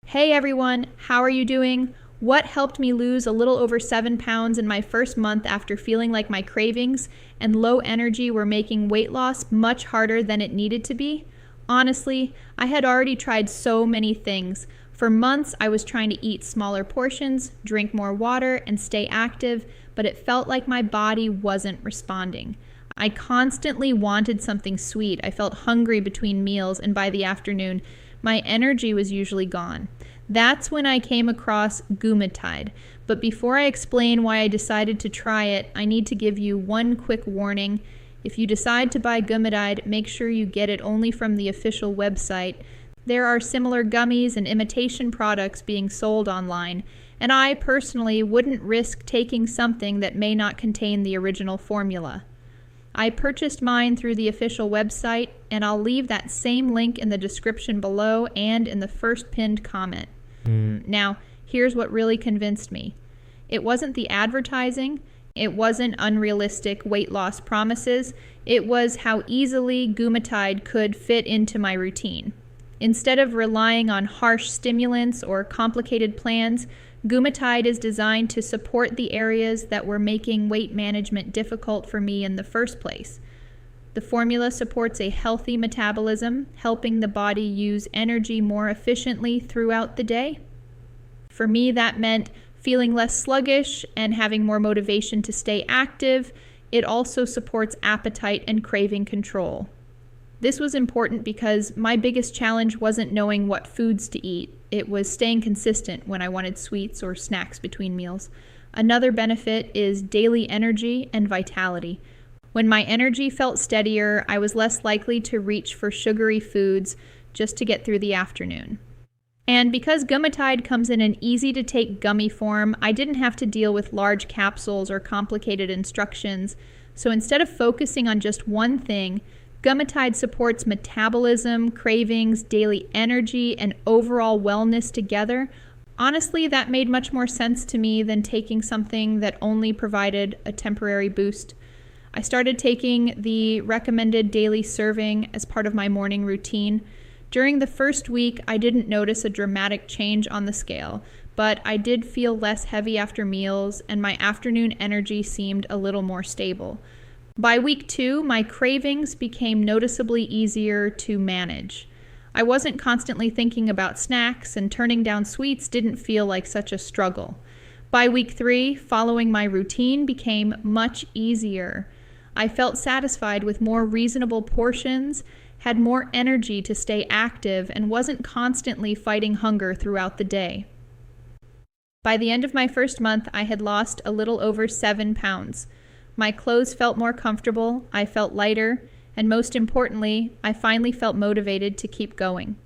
Hey everyone, how are you doing? What helped me lose a little over 7 pounds in my first month after feeling like my cravings and low energy were making weight loss much harder than it needed to be? Honestly, I had already tried so many things. For months, I was trying to eat smaller portions, drink more water, and stay active, but it felt like my body wasn't responding. I constantly wanted something sweet. I felt hungry between meals, and by the afternoon, my energy was usually gone. That's when I came across Gumitide. But before I explain why I decided to try it, I need to give you one quick warning. If you decide to buy Gumitide, make sure you get it only from the official website. There are similar gummies and imitation products being sold online, and I personally wouldn't risk taking something that may not contain the original formula. I purchased mine through the official website, and I'll leave that same link in the description below and in the first pinned comment. Now, here's what really convinced me. It wasn't the advertising, it wasn't unrealistic weight loss promises, it was how easily Gumitide could fit into my routine. Instead of relying on harsh stimulants or complicated plans, Gumitide is designed to support the areas that were making weight management difficult for me in the first place. The formula supports a healthy metabolism, helping the body use energy more efficiently throughout the day. For me, that meant feeling less sluggish and having more motivation to stay active. It also supports appetite and craving control. This was important because my biggest challenge wasn't knowing what foods to eat. It was staying consistent when I wanted sweets or snacks between meals. Another benefit is daily energy and vitality. When my energy felt steadier, I was less likely to reach for sugary foods just to get through the afternoon. And because Gumitide comes in an easy-to-take gummy form, I didn't have to deal with large capsules or complicated instructions. So instead of focusing on just one thing, Gumitide supports metabolism, cravings, daily energy, and overall wellness together. Honestly, that made much more sense to me than taking something that only provided a temporary boost. I started taking the recommended daily serving as part of my morning routine. During the first week, I didn't notice a dramatic change on the scale, but I did feel less heavy after meals, and my afternoon energy seemed a little more stable. By week 2, my cravings became noticeably easier to manage. I wasn't constantly thinking about snacks, and turning down sweets didn't feel like such a struggle. By week 3, following my routine became much easier. I felt satisfied with more reasonable portions, had more energy to stay active, and wasn't constantly fighting hunger throughout the day. By the end of my first month, I had lost a little over 7 pounds. My clothes felt more comfortable, I felt lighter, and most importantly, I finally felt motivated to keep going.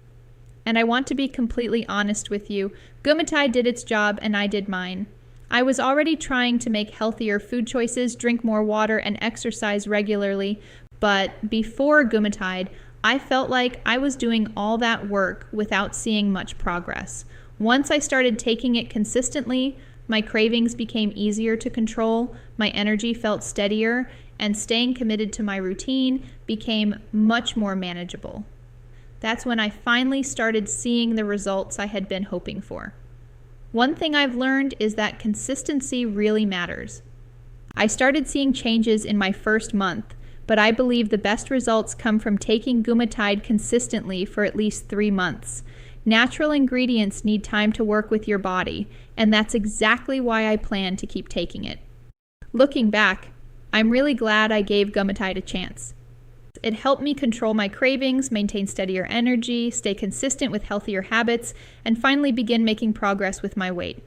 And I want to be completely honest with you, Gumitide did its job and I did mine. I was already trying to make healthier food choices, drink more water, and exercise regularly, but before Gumitide, I felt like I was doing all that work without seeing much progress. Once I started taking it consistently, my cravings became easier to control, my energy felt steadier, and staying committed to my routine became much more manageable. That's when I finally started seeing the results I had been hoping for. One thing I've learned is that consistency really matters. I started seeing changes in my first month, but I believe the best results come from taking Gumitide consistently for at least 3 months. Natural ingredients need time to work with your body, and that's exactly why I plan to keep taking it. Looking back, I'm really glad I gave Gumitide a chance. It helped me control my cravings, maintain steadier energy, stay consistent with healthier habits, and finally begin making progress with my weight.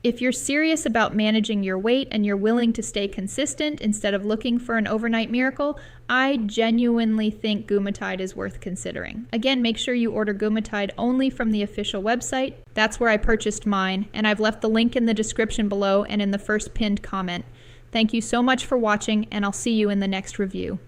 If you're serious about managing your weight and you're willing to stay consistent instead of looking for an overnight miracle, I genuinely think Gumitide is worth considering. Again, make sure you order Gumitide only from the official website. That's where I purchased mine, and I've left the link in the description below and in the first pinned comment. Thank you so much for watching, and I'll see you in the next review.